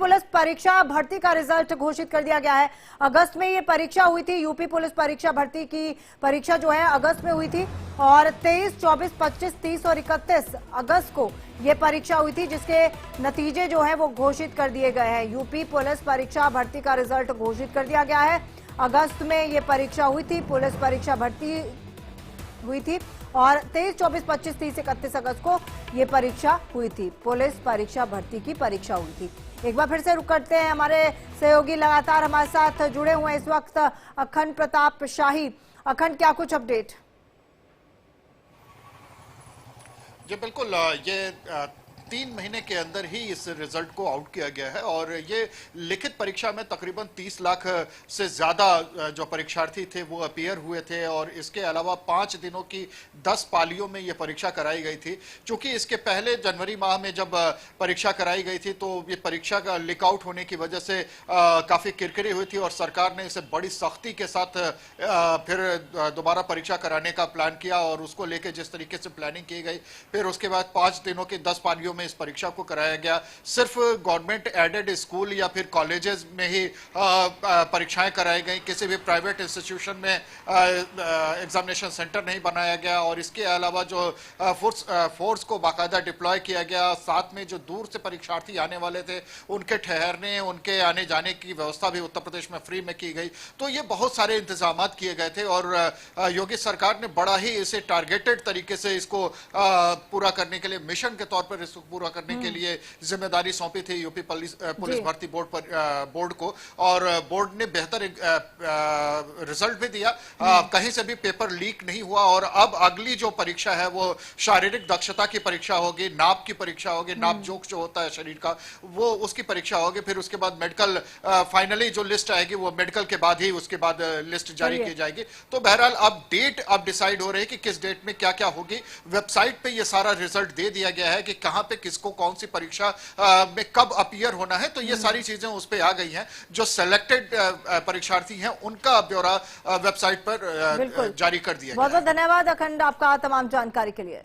Police परीक्षा भर्ती का रिजल्ट घोषित कर दिया गया है। अगस्त में ये परीक्षा हुई थी। यूपी पुलिस परीक्षा भर्ती की परीक्षा जो है अगस्त में हुई थी और 23, 24, 25, 30 और 31 अगस्त को ये परीक्षा हुई थी, जिसके नतीजे जो है वो घोषित कर दिए गए हैं। यूपी पुलिस परीक्षा भर्ती का रिजल्ट घोषित कर दिया गया है। अगस्त में ये परीक्षा हुई थी, पुलिस परीक्षा भर्ती हुई थी और 23, 24, 25, 30, 31 अगस्त को ये परीक्षा हुई थी। पुलिस परीक्षा भर्ती की परीक्षा हुई थी। एक बार फिर से रुक करते हैं, हमारे सहयोगी लगातार हमारे साथ जुड़े हुए हैं इस वक्त, अखंड प्रताप शाही। अखंड, क्या कुछ अपडेट? जी बिल्कुल, ये 3 महीने के अंदर ही इस रिजल्ट को आउट किया गया है और ये लिखित परीक्षा में तकरीबन 30 लाख से ज्यादा जो परीक्षार्थी थे वो अपीयर हुए थे और इसके अलावा 5 दिनों की 10 पालियों में ये परीक्षा कराई गई थी। चूंकि इसके पहले जनवरी माह में जब परीक्षा कराई गई थी तो ये परीक्षा का लीक आउट होने की वजह से काफी किरकिरी हुई थी और सरकार ने इसे बड़ी सख्ती के साथ फिर दोबारा परीक्षा कराने का प्लान किया और उसको लेकर जिस तरीके से प्लानिंग की गई, फिर उसके बाद 5 दिनों की 10 पालियों में इस परीक्षा को कराया गया। सिर्फ गवर्नमेंट एडेड स्कूल या फिर कॉलेजेस में ही परीक्षाएं कराई गई, किसी भी प्राइवेट इंस्टीट्यूशन में एग्जामिनेशन सेंटर नहीं बनाया गया और इसके अलावा जो फोर्स को बाकायदा डिप्लॉय किया गया, साथ में जो दूर से परीक्षार्थी आने वाले थे उनके ठहरने, उनके आने जाने की व्यवस्था भी उत्तर प्रदेश में फ्री में की गई। तो ये बहुत सारे इंतजाम किए गए थे और योगी सरकार ने बड़ा ही इसे टारगेटेड तरीके से इसको पूरा करने के लिए, मिशन के तौर पर इसको पूरा करने के लिए जिम्मेदारी सौंपी थी यूपी पुलिस भर्ती बोर्ड को और बोर्ड ने बेहतर रिजल्ट भी दिया। कहीं से भी पेपर लीक नहीं हुआ और अब अगली जो परीक्षा है वो शारीरिक दक्षता की परीक्षा होगी, नाप की परीक्षा होगी, नाप जोख जो होता है शरीर का वो उसकी परीक्षा होगी। फिर उसके बाद मेडिकल, फाइनली जो लिस्ट आएगी वो मेडिकल के बाद ही उसके बाद लिस्ट जारी की जाएगी। तो बहरहाल अब डेट अब डिसाइड हो रही है कि किस डेट में क्या क्या होगी। वेबसाइट पे ये सारा रिजल्ट दे दिया गया है कि कहां पे किसको कौन सी परीक्षा में कब अपीयर होना है। तो ये सारी चीजें उस पे आ गई हैं। जो सिलेक्टेड परीक्षार्थी हैं उनका ब्यौरा वेबसाइट पर जारी कर दिया गया है। बहुत बहुत धन्यवाद अखंड आपका तमाम जानकारी के लिए।